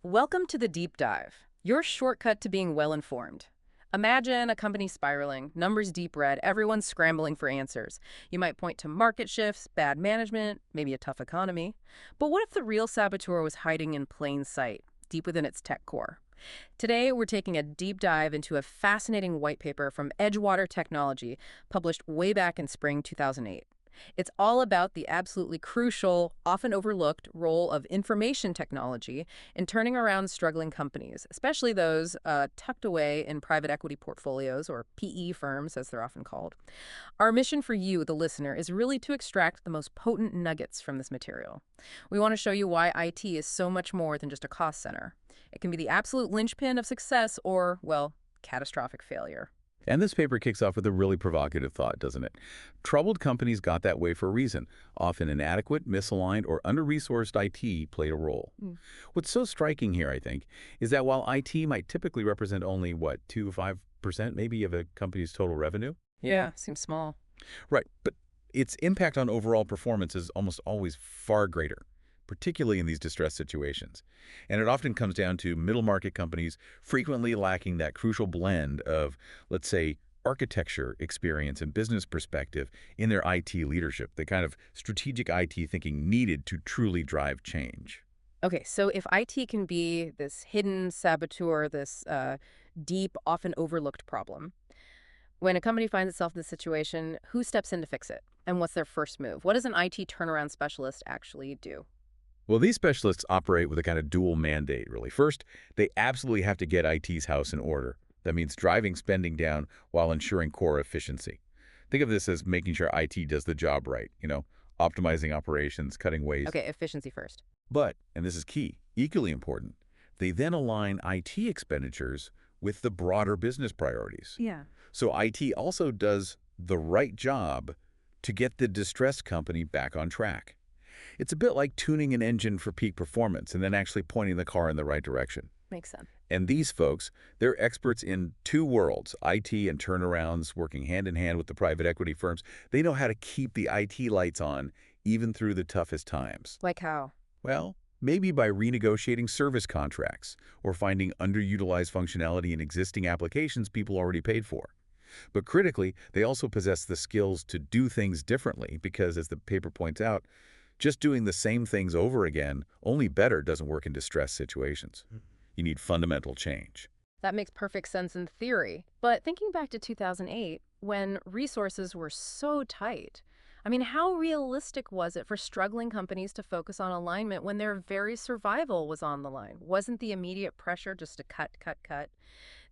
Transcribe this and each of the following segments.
Welcome to the Deep Dive, your shortcut to being well-informed. Imagine a company spiraling, numbers deep red, everyone's scrambling for answers. You might point to market shifts, bad management, maybe a tough economy. But what if the real saboteur was hiding in plain sight, deep within its tech core? Today, we're taking a deep dive into a fascinating white paper from Edgewater Technology, published way back in spring 2008. It's all about the absolutely crucial, often overlooked role of information technology in turning around struggling companies, especially those tucked away in private equity portfolios, or PE firms, as they're often called. Our mission for you, the listener, is really to extract the most potent nuggets from this material. We want to show you why IT is so much more than just a cost center. It can be the absolute linchpin of success or, well, catastrophic failure. And this paper kicks off with a really provocative thought, doesn't it? Troubled companies got that way for a reason. Often inadequate, misaligned, or under-resourced IT played a role. Mm. What's so striking here, I think, is that while IT might typically represent only, 2 to 5% maybe of a company's total revenue? Yeah, seems small. Right, but its impact on overall performance is almost always far greater, particularly in these distressed situations. And it often comes down to middle market companies frequently lacking that crucial blend of, let's say, architecture experience and business perspective in their IT leadership, the kind of strategic IT thinking needed to truly drive change. Okay, so if IT can be this hidden saboteur, this deep, often overlooked problem, when a company finds itself in this situation, who steps in to fix it? And what's their first move? What does an IT turnaround specialist actually do? Well, these specialists operate with a kind of dual mandate, really. First, they absolutely have to get IT's house in order. That means driving spending down while ensuring core efficiency. Think of this as making sure IT does the job right, optimizing operations, cutting waste. Okay, efficiency first. But, and this is key, equally important, they then align IT expenditures with the broader business priorities. Yeah. So IT also does the right job to get the distressed company back on track. It's a bit like tuning an engine for peak performance and then actually pointing the car in the right direction. Makes sense. And these folks, they're experts in two worlds, IT and turnarounds, working hand in hand with the private equity firms. They know how to keep the IT lights on even through the toughest times. Like how? Well, maybe by renegotiating service contracts or finding underutilized functionality in existing applications people already paid for. But critically, they also possess the skills to do things differently because, as the paper points out, just doing the same things over again, only better, doesn't work in distressed situations. You need fundamental change. That makes perfect sense in theory. But thinking back to 2008, when resources were so tight, how realistic was it for struggling companies to focus on alignment when their very survival was on the line? Wasn't the immediate pressure just to cut, cut, cut?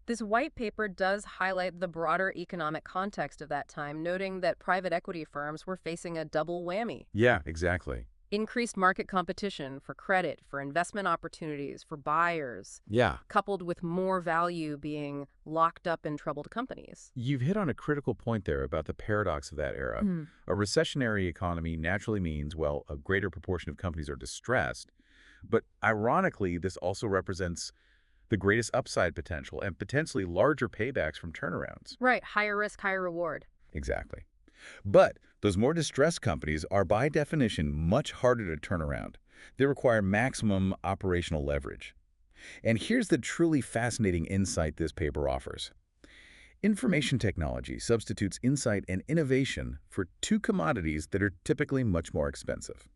This white paper does highlight the broader economic context of that time, noting that private equity firms were facing a double whammy. Yeah, exactly. Increased market competition for credit, for investment opportunities, for buyers, Yeah. coupled with more value being locked up in troubled companies. You've hit on a critical point there about the paradox of that era. Mm. A recessionary economy naturally means, well, a greater proportion of companies are distressed. But ironically, this also represents the greatest upside potential and potentially larger paybacks from turnarounds. Right, higher risk, higher reward. Exactly. But those more distressed companies are by definition much harder to turn around. They require maximum operational leverage. And here's the truly fascinating insight this paper offers. Information technology substitutes insight and innovation for two commodities that are typically much more expensive: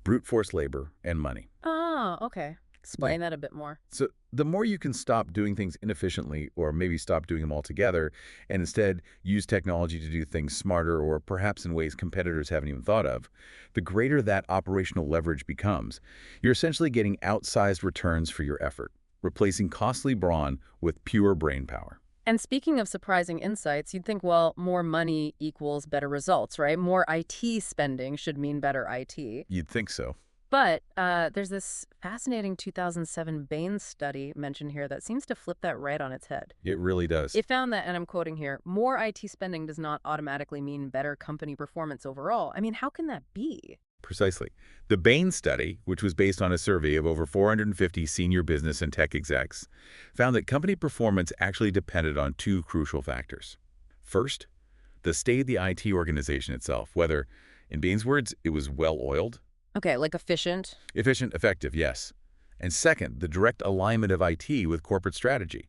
brute force labor and money. Oh, okay. Explain that a bit more. So the more you can stop doing things inefficiently, or maybe stop doing them altogether, and instead use technology to do things smarter or perhaps in ways competitors haven't even thought of, the greater that operational leverage becomes. You're essentially getting outsized returns for your effort, replacing costly brawn with pure brain power. And speaking of surprising insights, you'd think, well, more money equals better results, right? More IT spending should mean better IT. You'd think so. But there's this fascinating 2007 Bain study mentioned here that seems to flip that right on its head. It really does. It found that, and I'm quoting here, more IT spending does not automatically mean better company performance overall. How can that be? Precisely. The Bain study, which was based on a survey of over 450 senior business and tech execs, found that company performance actually depended on two crucial factors. First, the state of the IT organization itself, whether, in Bain's words, it was well-oiled. Okay, like efficient. Efficient, effective, yes. And second, the direct alignment of IT with corporate strategy,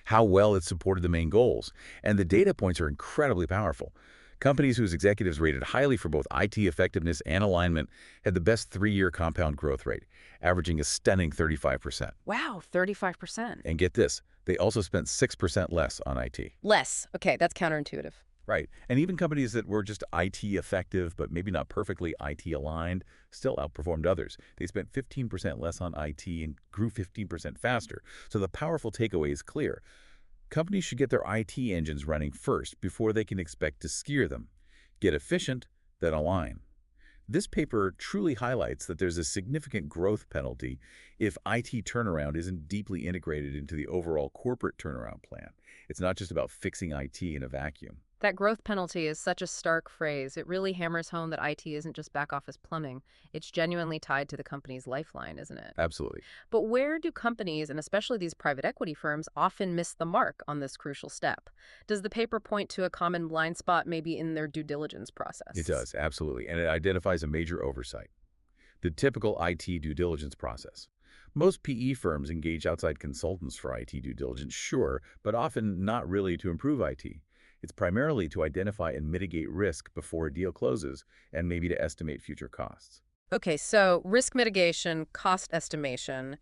how well it supported the main goals. And the data points are incredibly powerful. Companies whose executives rated highly for both IT effectiveness and alignment had the best 3-year compound growth rate, averaging a stunning 35%. Wow, 35%. And get this, they also spent 6% less on IT. Less. Okay, that's counterintuitive. Right. And even companies that were just IT effective, but maybe not perfectly IT aligned, still outperformed others. They spent 15% less on IT and grew 15% faster. So the powerful takeaway is clear. Companies should get their IT engines running first before they can expect to steer them. Get efficient, then align. This paper truly highlights that there's a significant growth penalty if IT turnaround isn't deeply integrated into the overall corporate turnaround plan. It's not just about fixing IT in a vacuum. That growth penalty is such a stark phrase. It really hammers home that IT isn't just back office plumbing. It's genuinely tied to the company's lifeline, isn't it? Absolutely. But where do companies, and especially these private equity firms, often miss the mark on this crucial step? Does the paper point to a common blind spot maybe in their due diligence It process? does, absolutely. And it identifies a major oversight. The typical IT due diligence process. Most PE firms engage outside consultants for IT due diligence, sure, but often not really to improve IT. It's primarily to identify and mitigate risk before a deal closes and maybe to estimate future costs. Okay, so risk mitigation, cost estimation.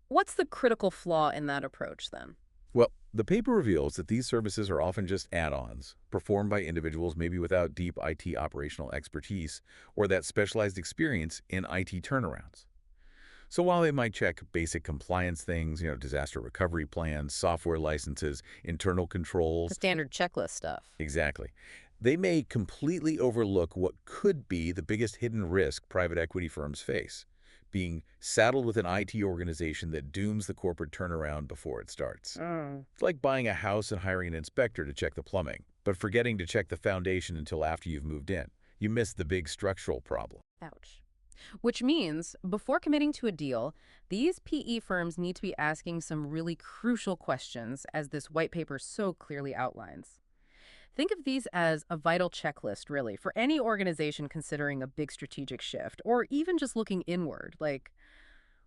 What's the critical flaw in that approach then? Well, the paper reveals that these services are often just add-ons, performed by individuals maybe without deep IT operational expertise or that specialized experience in IT turnarounds. So while they might check basic compliance things, disaster recovery plans, software licenses, internal The controls, standard checklist stuff. exactly, they may completely overlook what could be the biggest hidden risk private equity firms face, being saddled with an IT organization that dooms the corporate turnaround before it starts. Mm. It's like buying a house and hiring an inspector to check the plumbing, but forgetting to check the foundation until after you've moved in. You miss the big structural problem. Ouch. Which means, before committing to a deal, these PE firms need to be asking some really crucial questions, as this white paper so clearly outlines. Think of these as a vital checklist, really, for any organization considering a big strategic shift, or even just looking inward. Like,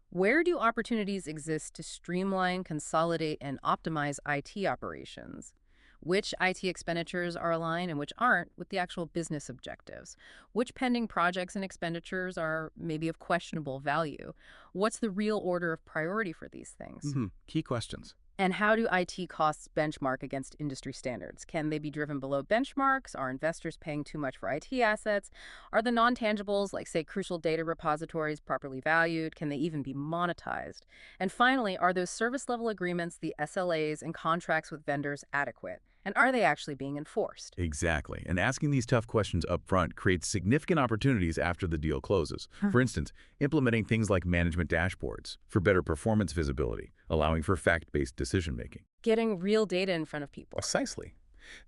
where do opportunities exist to streamline, consolidate, and optimize IT operations? Which IT expenditures are aligned and which aren't with the actual business objectives? Which pending projects and expenditures are maybe of questionable value? What's the real order of priority for these things? Key questions. And how do IT costs benchmark against industry standards? Can they be driven below benchmarks? Are investors paying too much for IT assets? Are the non-tangibles, like, say, crucial data repositories, properly valued? Can they even be monetized? And finally, are those service-level agreements, the SLAs, and contracts with vendors adequate? And are they actually being enforced? Exactly. And asking these tough questions up front creates significant opportunities after the deal closes. For instance, implementing things like management dashboards for better performance visibility, allowing for fact-based decision-making. Getting real data in front of people. Precisely.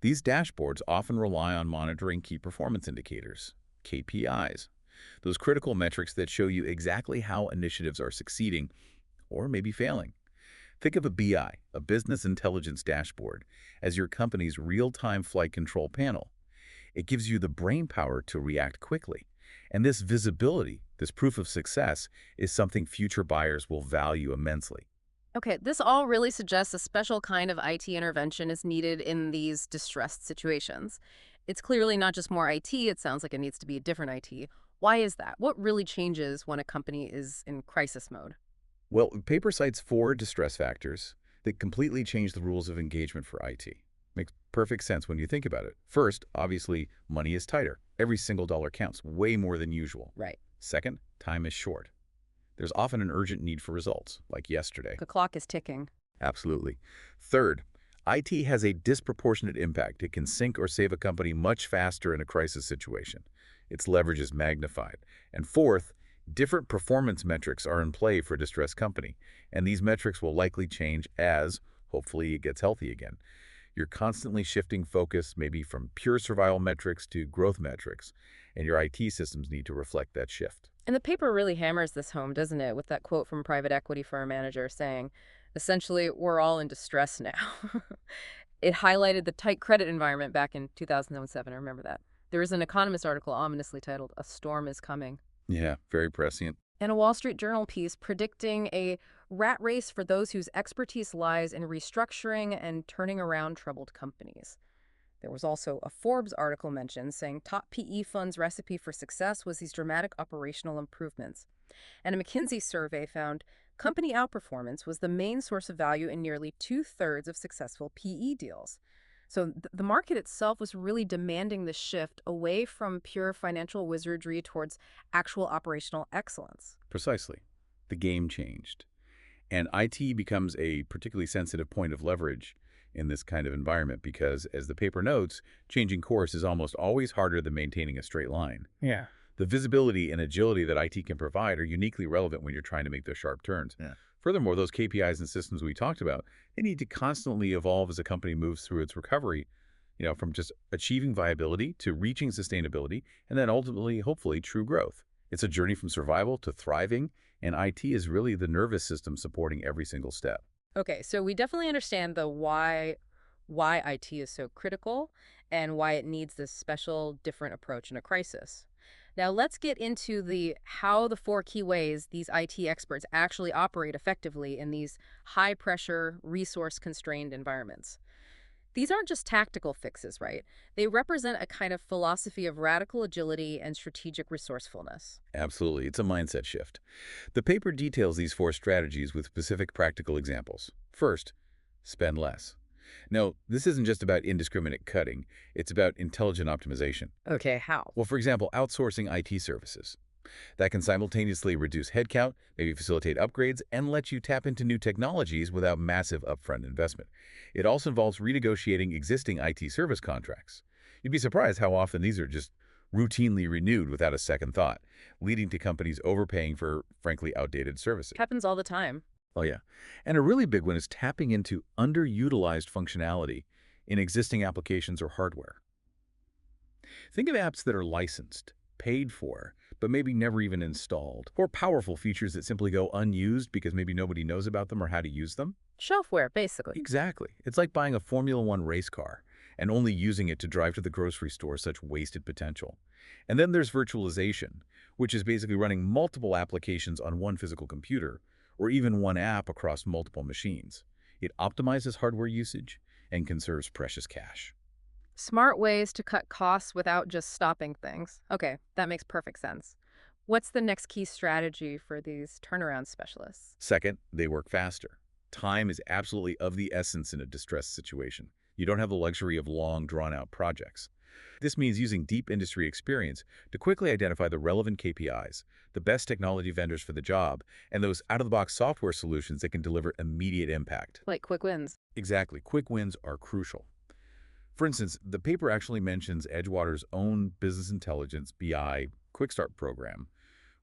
These dashboards often rely on monitoring key performance indicators, KPIs, those critical metrics that show you exactly how initiatives are succeeding or maybe failing. Think of a BI, a business intelligence dashboard, as your company's real-time flight control panel. It gives you the brain power to react quickly. And this visibility, this proof of success, is something future buyers will value immensely. Okay, this all really suggests a special kind of IT intervention is needed in these distressed situations. It's clearly not just more IT, it sounds like it needs to be a different IT. Why is that? What really changes when a company is in crisis mode? Well, paper cites 4 distress factors that completely change the rules of engagement for IT. Makes perfect sense when you think about it. First, obviously, money is tighter. Every single dollar counts, way more than usual. Right. Second, time is short. There's often an urgent need for results, like yesterday. The clock is ticking. Absolutely. Third, IT has a disproportionate impact. It can sink or save a company much faster in a crisis situation. Its leverage is magnified. And fourth, different performance metrics are in play for a distressed company, and these metrics will likely change as, hopefully, it gets healthy again. You're constantly shifting focus maybe from pure survival metrics to growth metrics, and your IT systems need to reflect that shift. And the paper really hammers this home, doesn't it, with that quote from a private equity firm manager saying, essentially, we're all in distress now. It highlighted the tight credit environment back in 2007. I remember that. There was an Economist article ominously titled, "A Storm is Coming," Yeah, very prescient. and a Wall Street Journal piece predicting a rat race for those whose expertise lies in restructuring and turning around troubled companies. There was also a Forbes article mentioned saying top PE funds' recipe for success was these dramatic operational improvements. And a McKinsey survey found company outperformance was the main source of value in nearly two-thirds of successful PE deals. So the market itself was really demanding the shift away from pure financial wizardry towards actual operational excellence. Precisely. The game changed. And IT becomes a particularly sensitive point of leverage in this kind of environment because, as the paper notes, changing course is almost always harder than maintaining a straight line. Yeah. The visibility and agility that IT can provide are uniquely relevant when you're trying to make those sharp turns. Yeah. Furthermore, those KPIs and systems we talked about, they need to constantly evolve as a company moves through its recovery, from just achieving viability to reaching sustainability, and then ultimately, hopefully, true growth. It's a journey from survival to thriving, and IT is really the nervous system supporting every single step. Okay, so we definitely understand the why IT is so critical and why it needs this special different approach in a crisis. Now let's get into the how the four key ways these IT experts actually operate effectively in these high pressure, resource constrained environments. These aren't just tactical fixes, right? They represent a kind of philosophy of radical agility and strategic resourcefulness. Absolutely, it's a mindset shift. The paper details these four strategies with specific practical examples. First, spend less. Now, this isn't just about indiscriminate cutting, it's about intelligent optimization. Okay, how? Well, for example, outsourcing IT services. That can simultaneously reduce headcount, maybe facilitate upgrades, and let you tap into new technologies without massive upfront investment. It also involves renegotiating existing IT service contracts. You'd be surprised how often these are just routinely renewed without a second thought, leading to companies overpaying for, frankly, outdated services. Happens all the time. Oh, yeah. And a really big one is tapping into underutilized functionality in existing applications or hardware. Think of apps that are licensed, paid for, but maybe never even installed, or powerful features that simply go unused because maybe nobody knows about them or how to use them. Shelfware, basically. Exactly. It's like buying a Formula One race car and only using it to drive to the grocery store, such wasted potential. And then there's virtualization, which is basically running multiple applications on one physical computer, or even one app across multiple machines. It optimizes hardware usage and conserves precious cash. Smart ways to cut costs without just stopping things. Okay, that makes perfect sense. What's the next key strategy for these turnaround specialists? Second, they work faster. Time is absolutely of the essence in a distressed situation. You don't have the luxury of long, drawn-out projects. This means using deep industry experience to quickly identify the relevant KPIs, the best technology vendors for the job, and those out-of-the-box software solutions that can deliver immediate impact. Like quick wins. Exactly. Quick wins are crucial. For instance, the paper actually mentions Edgewater's own business intelligence BI Quick Start program,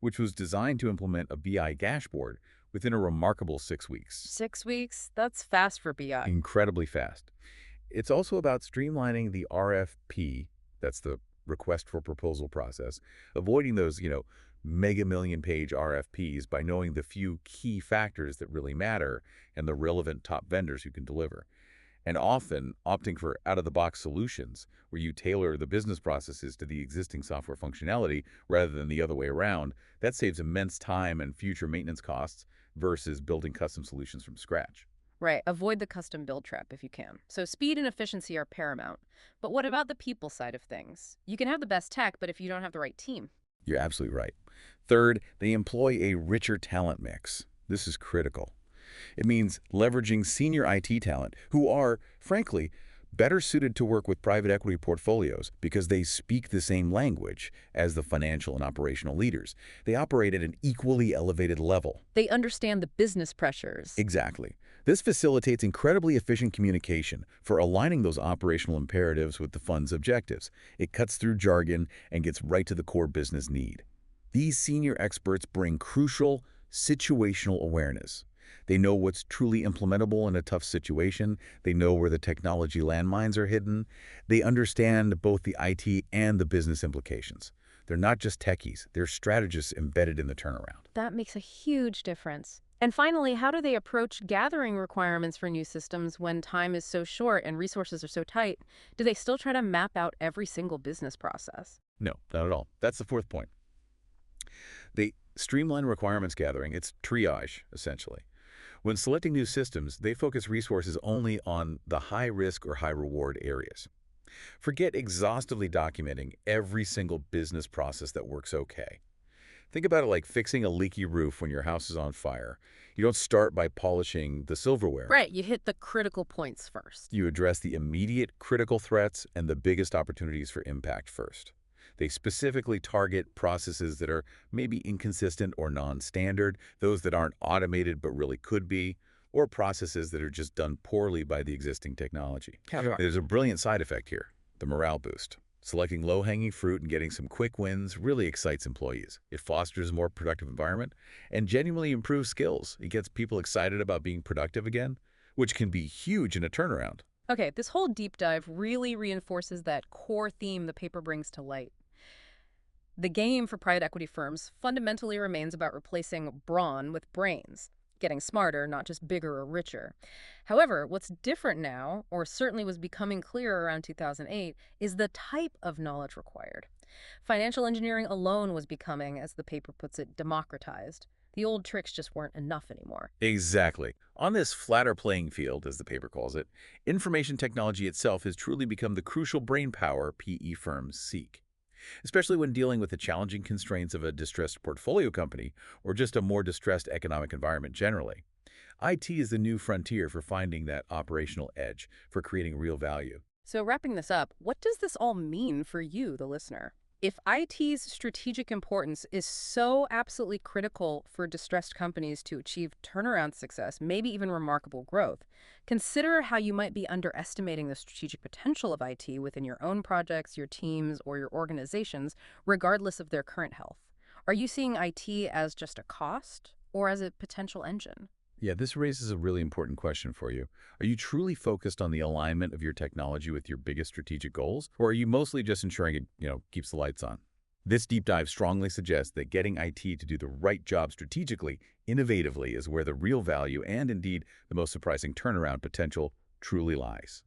which was designed to implement a BI dashboard within a remarkable 6 weeks. 6 weeks? That's fast for BI. Incredibly fast. It's also about streamlining the RFP, that's the request for proposal process, avoiding those, mega million page RFPs by knowing the few key factors that really matter and the relevant top vendors who can deliver. And often opting for out-of-the-box solutions where you tailor the business processes to the existing software functionality rather than the other way around. That saves immense time and future maintenance costs versus building custom solutions from scratch. Right. Avoid the custom build trap if you can. So speed and efficiency are paramount. But what about the people side of things? You can have the best tech, but if you don't have the right team. You're absolutely right. Third, they employ a richer talent mix. This is critical. It means leveraging senior IT talent who are, frankly, better suited to work with private equity portfolios because they speak the same language as the financial and operational leaders. They operate at an equally elevated level. They understand the business pressures. Exactly. This facilitates incredibly efficient communication for aligning those operational imperatives with the fund's objectives. It cuts through jargon and gets right to the core business need. These senior experts bring crucial situational awareness. They know what's truly implementable in a tough situation. They know where the technology landmines are hidden. They understand both the IT and the business implications. They're not just techies. They're strategists embedded in the turnaround. That makes a huge difference. And finally, how do they approach gathering requirements for new systems when time is so short and resources are so tight? Do they still try to map out every single business process? No, not at all. That's the fourth point. They streamline requirements gathering. It's triage, essentially. When selecting new systems, they focus resources only on the high-risk or high-reward areas. Forget exhaustively documenting every single business process that works okay. Think about it like fixing a leaky roof when your house is on fire. You don't start by polishing the silverware. Right, you hit the critical points first. You address the immediate critical threats and the biggest opportunities for impact first. They specifically target processes that are maybe inconsistent or non-standard, those that aren't automated but really could be, or processes that are just done poorly by the existing technology. Sure. There's a brilliant side effect here, the morale boost. Selecting low-hanging fruit and getting some quick wins really excites employees. It fosters a more productive environment and genuinely improves skills. It gets people excited about being productive again, which can be huge in a turnaround. Okay, this whole deep dive really reinforces that core theme the paper brings to light. The game for private equity firms fundamentally remains about replacing brawn with brains, getting smarter, not just bigger or richer. However, what's different now, or certainly was becoming clearer around 2008, is the type of knowledge required. Financial engineering alone was becoming, as the paper puts it, democratized. The old tricks just weren't enough anymore. Exactly. On this flatter playing field, as the paper calls it, information technology itself has truly become the crucial brain power PE firms seek. Especially when dealing with the challenging constraints of a distressed portfolio company or just a more distressed economic environment generally. IT is the new frontier for finding that operational edge, for creating real value. So, wrapping this up, what does this all mean for you, the listener? If IT's strategic importance is so absolutely critical for distressed companies to achieve turnaround success, maybe even remarkable growth, consider how you might be underestimating the strategic potential of IT within your own projects, your teams, or your organizations, regardless of their current health. Are you seeing IT as just a cost or as a potential engine? Yeah, this raises a really important question for you. Are you truly focused on the alignment of your technology with your biggest strategic goals, or are you mostly just ensuring it, keeps the lights on? This deep dive strongly suggests that getting IT to do the right job strategically, innovatively, is where the real value and indeed the most surprising turnaround potential truly lies.